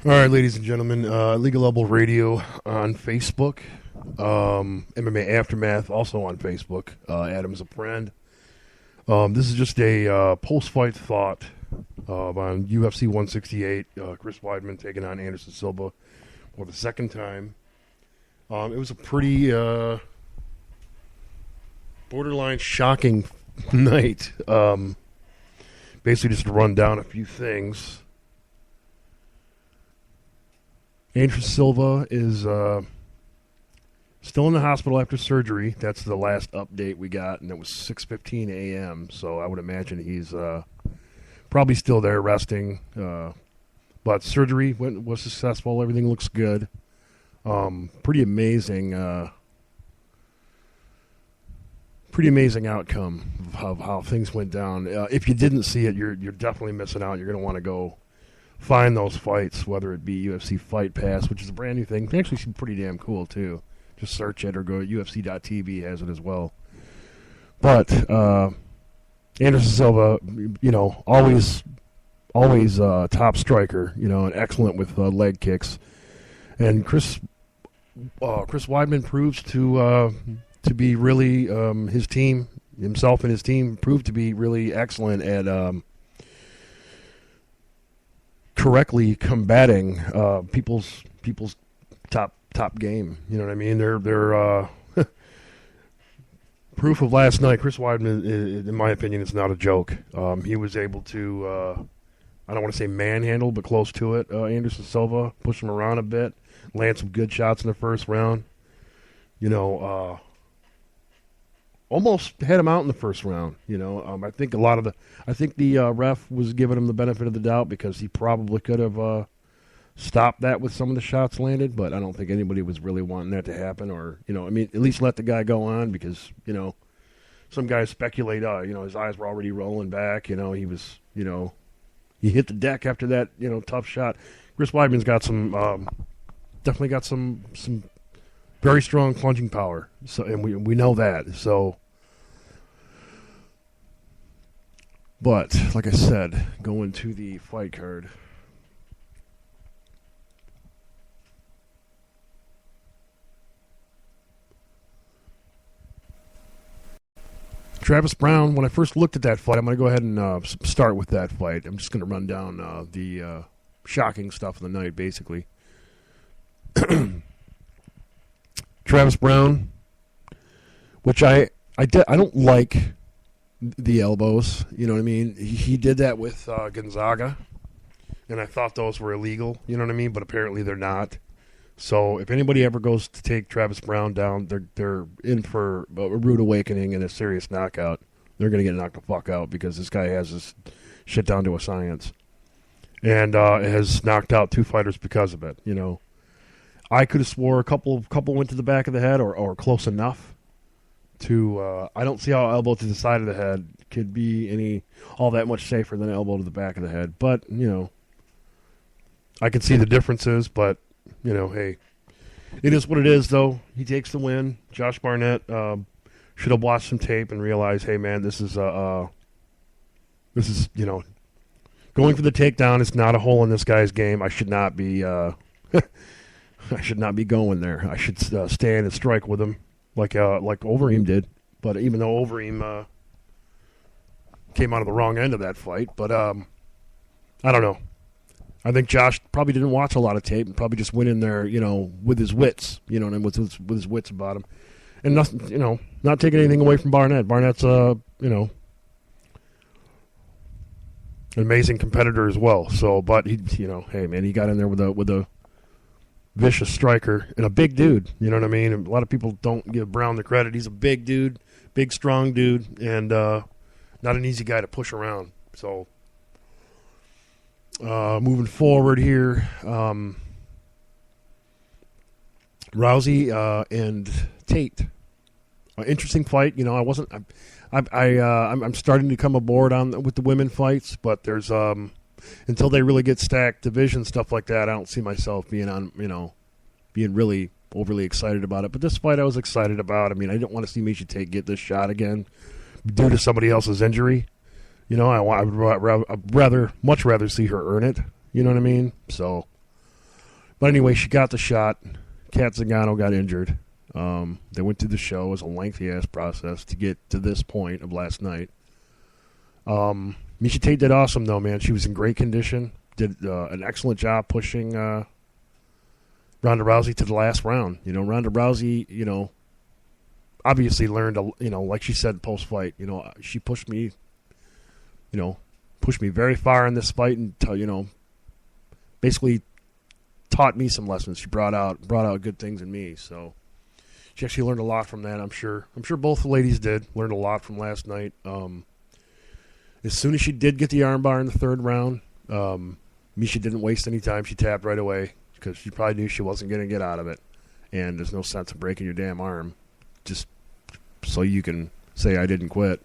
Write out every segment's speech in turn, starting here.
All right, ladies and gentlemen, Legal Level Radio on Facebook, MMA Aftermath also on Facebook. Adam's a friend. This is just a post-fight thought on UFC 168. Chris Weidman taking on Anderson Silva for the second time. It was a pretty borderline shocking night. Basically, just to run down a few things. Anderson Silva is still in the hospital after surgery. That's the last update we got, and it was 6:15 a.m., so I would imagine he's probably still there resting. But surgery was successful. Everything looks good. Pretty amazing outcome of how things went down. If you didn't see it, you're definitely missing out. You're going to want to go find those fights, whether it be UFC Fight Pass, which is a brand new thing. They actually seem pretty damn cool, too. Just search it or go to UFC.tv, has it as well. But Anderson Silva, always top striker, and excellent with leg kicks. And Chris Weidman proves to be really himself and his team proved to be really excellent at correctly combating people's top game. You know what I mean? They're proof of last night. Chris Weidman, in my opinion, is not a joke. He was able to, I don't want to say manhandle, but close to it. Anderson Silva, push him around a bit, land some good shots in the first round. Almost had him out in the first round. I think the ref was giving him the benefit of the doubt because he probably could have stopped that with some of the shots landed, but I don't think anybody was really wanting that to happen, or at least let the guy go on, because some guys speculate his eyes were already rolling back. He was he hit the deck after that tough shot. Chris Weidman's got some definitely got some very strong plunging power, so, and we know that. So, but like I said, going to the fight card. Travis Browne, when I first looked at that fight, I'm going to go ahead and start with that fight. I'm just going to run down the shocking stuff of the night, basically. Travis Browne, which I don't like the elbows. You know what I mean? He did that with Gonzaga, and I thought those were illegal. You know what I mean? But apparently they're not. So if anybody ever goes to take Travis Browne down, they're in for a rude awakening and a serious knockout. They're going to get knocked the fuck out because this guy has this shit down to a science, and has knocked out two fighters because of it. I could have swore a couple went to the back of the head or close enough to. I don't see how an elbow to the side of the head could be all that much safer than an elbow to the back of the head. But I can see the differences. But hey, it is what it is. Though he takes the win. Josh Barnett should have watched some tape and realized, hey man, this is going for the takedown. It's not a hole in this guy's game. I should not be. I should not be going there. I should stand and strike with him like Overeem did. But even though Overeem came out of the wrong end of that fight, but I don't know. I think Josh probably didn't watch a lot of tape and probably just went in there, with his wits, and with his wits about him, and nothing, not taking anything away from Barnett. Barnett's an amazing competitor as well. So, but he, hey man, he got in there with a vicious striker and a big dude. You know what I mean? A lot of people don't give Browne the credit. He's a big dude, big strong dude, and not an easy guy to push around. So moving forward here, Rousey and Tate. Interesting fight. I'm starting to come aboard with the women fights, but there's until they really get stacked division stuff like that, I don't see myself being being really overly excited about it. But this fight I was excited about. I mean, I didn't want to see Meisha Tate get this shot again due to somebody else's injury. I'd much rather see her earn it. You know what I mean? So, But anyway, she got the shot. Kat Zingano got injured. They went through the show. It was a lengthy-ass process to get to this point of last night. Meisha Tate did awesome, though, man. She was in great condition. Did an excellent job pushing Ronda Rousey to the last round. Ronda Rousey, obviously learned, like she said post-fight, she pushed me very far in this fight and, basically taught me some lessons. She brought out good things in me. So she actually learned a lot from that, I'm sure. I'm sure both the ladies did. Learned a lot from last night. As soon as she did get the armbar in the third round, Meisha didn't waste any time. She tapped right away because she probably knew she wasn't going to get out of it. And there's no sense of breaking your damn arm just so you can say I didn't quit.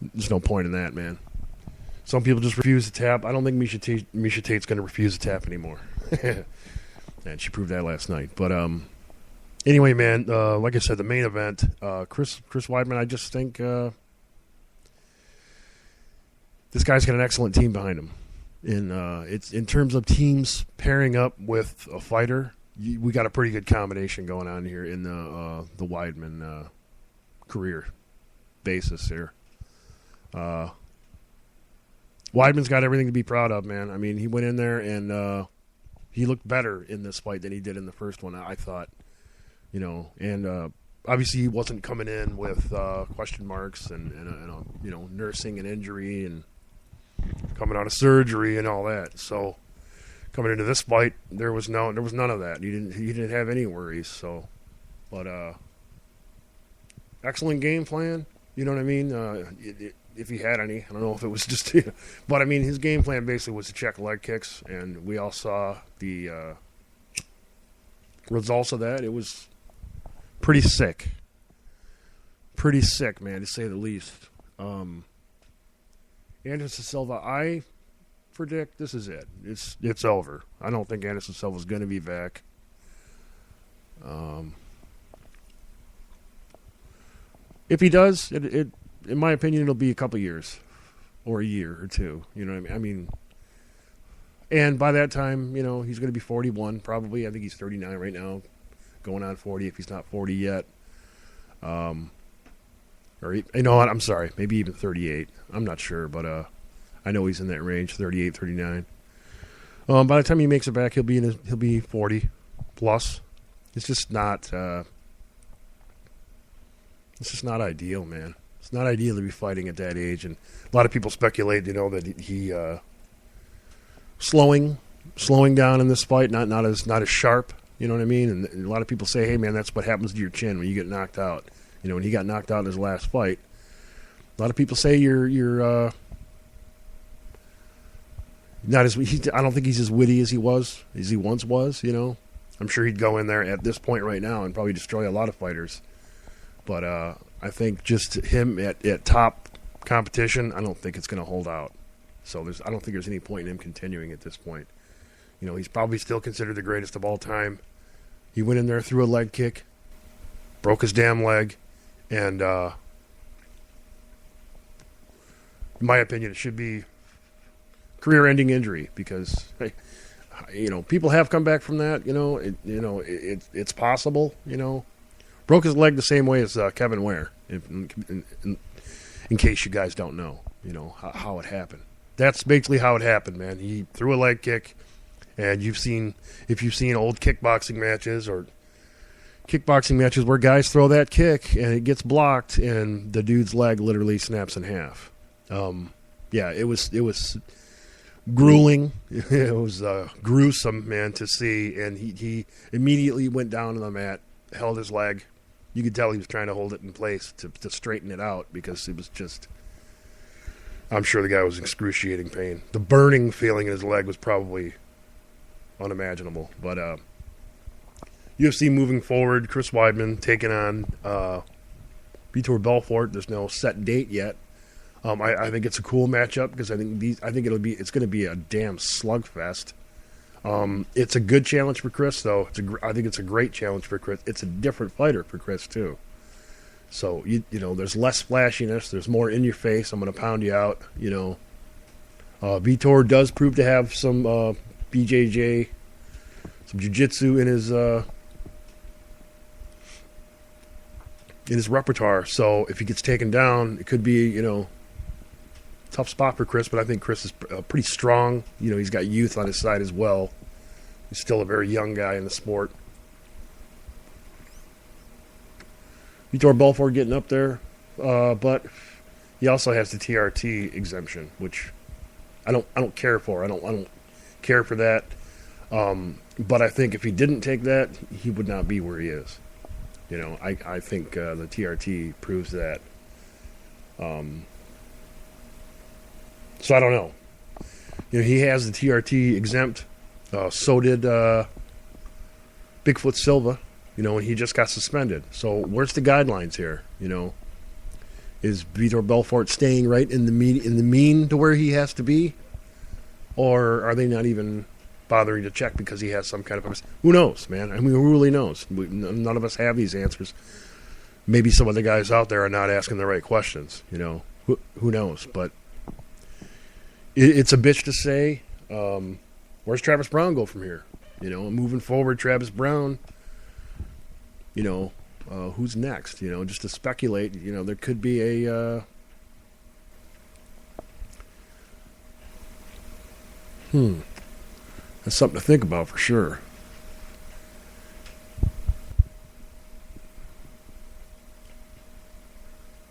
There's no point in that, man. Some people just refuse to tap. I don't think Meisha Tate's going to refuse to tap anymore. And she proved that last night. But anyway, man, like I said, the main event, Chris Weidman, I just think this guy's got an excellent team behind him. It's in terms of teams pairing up with a fighter, we got a pretty good combination going on here in the Weidman career basis here. Weidman's got everything to be proud of, man. I mean, he went in there and he looked better in this fight than he did in the first one, I thought. And obviously he wasn't coming in with question marks and nursing an injury and coming out of surgery and all that. So coming into this fight, there was none of that. He didn't have any worries. So, but excellent game plan. You know what I mean? If he had any, I don't know if it was just, but I mean, his game plan basically was to check leg kicks, and we all saw the results of that. It was pretty sick, man, to say the least. Anderson Silva, I predict this is it. It's over. I don't think Anderson Silva's going to be back. If he does, in my opinion, it'll be a couple years or a year or two. You know what I mean? And by that time, he's going to be 41 probably. I think he's 39 right now, going on 40 if he's not 40 yet. Or you know what? I'm sorry, maybe even 38. I'm not sure, but I know he's in that range, 38, 39. By the time he makes it back, he'll be 40 plus. It's just not ideal, man. It's not ideal to be fighting at that age, and a lot of people speculate, that he slowing down in this fight, not as sharp. You know what I mean? And a lot of people say, hey, man, that's what happens to your chin when you get knocked out. When he got knocked out in his last fight, a lot of people say you're not as. I don't think he's as witty as he once was. I'm sure he'd go in there at this point right now and probably destroy a lot of fighters. But I think just him at top competition, I don't think it's going to hold out. So I don't think there's any point in him continuing at this point. He's probably still considered the greatest of all time. He went in there, threw a leg kick, broke his damn leg, and in my opinion, it should be career-ending injury because, people have come back from that. It's possible. Broke his leg the same way as Kevin Ware. In case you guys don't know, how it happened. That's basically how it happened, man. He threw a leg kick, and if you've seen old kickboxing matches or kickboxing matches where guys throw that kick and it gets blocked and the dude's leg literally snaps in half. It was grueling. It was gruesome, man, to see. And he immediately went down on the mat, held his leg. You could tell he was trying to hold it in place to straighten it out because it was just, I'm sure the guy was in excruciating pain. The burning feeling in his leg was probably unimaginable. But UFC moving forward, Chris Weidman taking on Vitor Belfort. There's no set date yet. I think it's a cool matchup because I think it's going to be a damn slugfest. It's a good challenge for Chris, though. I think it's a great challenge for Chris. It's a different fighter for Chris too. So there's less flashiness. There's more in your face. I'm going to pound you out. Vitor does prove to have some BJJ some jiu-jitsu in his repertoire. So if he gets taken down, it could be, tough spot for Chris, but I think Chris is pretty strong. He's got youth on his side as well. He's still a very young guy in the sport. Vitor Belfort getting up there, but he also has the TRT exemption, which I don't care for. I don't care for that. But I think if he didn't take that, he would not be where he is. I think the TRT proves that. So I don't know. He has the TRT exempt. So did Bigfoot Silva. And he just got suspended. So where's the guidelines here? Is Vitor Belfort staying right in the mean to where he has to be, or are they not even bothering to check because he has some kind of? Who knows, man? I mean, who really knows? None of us have these answers. Maybe some of the guys out there are not asking the right questions. Who knows? But it's a bitch to say. Where's Travis Browne go from here? Moving forward, Travis Browne. Who's next? Just to speculate, there could be a that's something to think about for sure.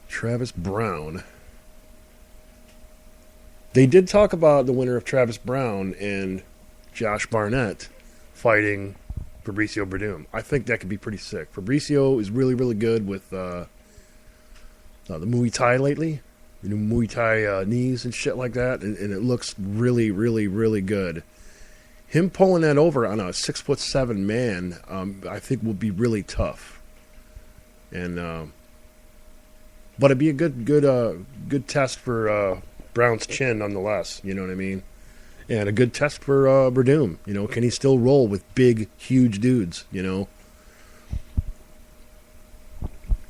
Travis Browne. They did talk about the winner of Travis Browne and Josh Barnett fighting Fabricio Verdum. I think that could be pretty sick. Fabricio is really, really good with the Muay Thai lately. Muay Thai knees and shit like that. And it looks really, really, really good. Him pulling that over on a 6'7" man, I think will be really tough. And but it'd be a good test for Browne's chin nonetheless. You know what I mean? And a good test for Verdum. Can he still roll with big, huge dudes? It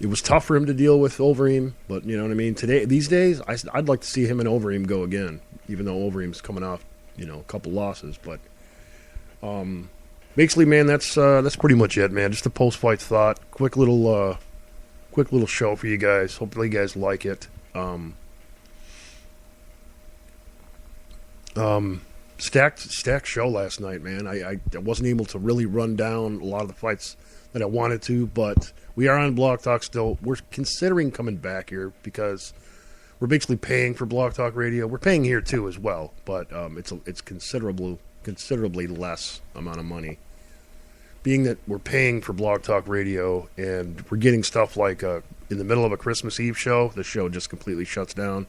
was tough for him to deal with Overeem, but you know what I mean. These days, I'd like to see him and Overeem go again, even though Overeem's coming off, a couple losses. But basically, man, that's pretty much it, man. Just a post-fight thought, quick little show for you guys. Hopefully, you guys like it. Stacked show last night, man. I wasn't able to really run down a lot of the fights that I wanted to, but we are on Blog Talk still. We're considering coming back here because we're basically paying for Blog Talk Radio. We're paying here too as well, but it's considerably less amount of money. Being that we're paying for Blog Talk Radio and we're getting stuff like in the middle of a Christmas Eve show, the show just completely shuts down.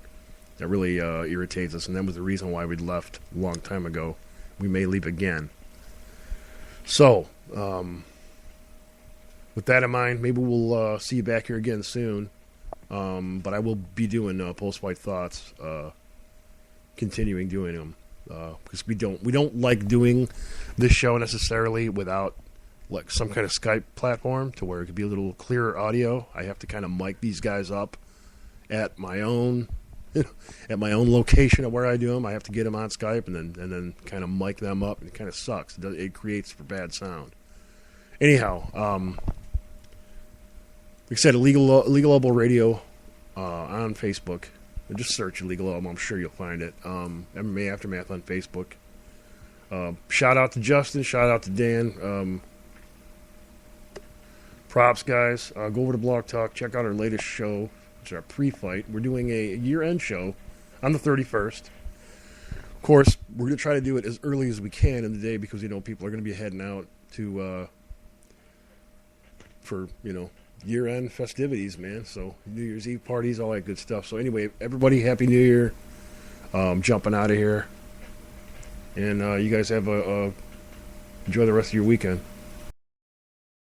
That really irritates us, and that was the reason why we left a long time ago. We may leave again. So, with that in mind, maybe we'll see you back here again soon. But I will be doing post-fight thoughts, continuing doing them, because we don't like doing this show necessarily without like some kind of Skype platform to where it could be a little clearer audio. I have to kind of mic these guys up at my own. At my own location of where I do them. I have to get them on Skype and then kind of mic them up, and it kind of sucks. It creates for bad sound. Anyhow, like I said, Illegal Elbow Radio on Facebook. Just search Illegal Elbow. I'm sure you'll find it. MMA Aftermath on Facebook. Shout out to Justin. Shout out to Dan. Props, guys. Go over to Blog Talk. Check out our latest show. It's our pre-fight. We're doing a year-end show on the 31st. Of course, we're going to try to do it as early as we can in the day because, people are going to be heading out to for, year-end festivities, man. So New Year's Eve parties, all that good stuff. So anyway, everybody, Happy New Year. Jumping out of here. And you guys have enjoy the rest of your weekend.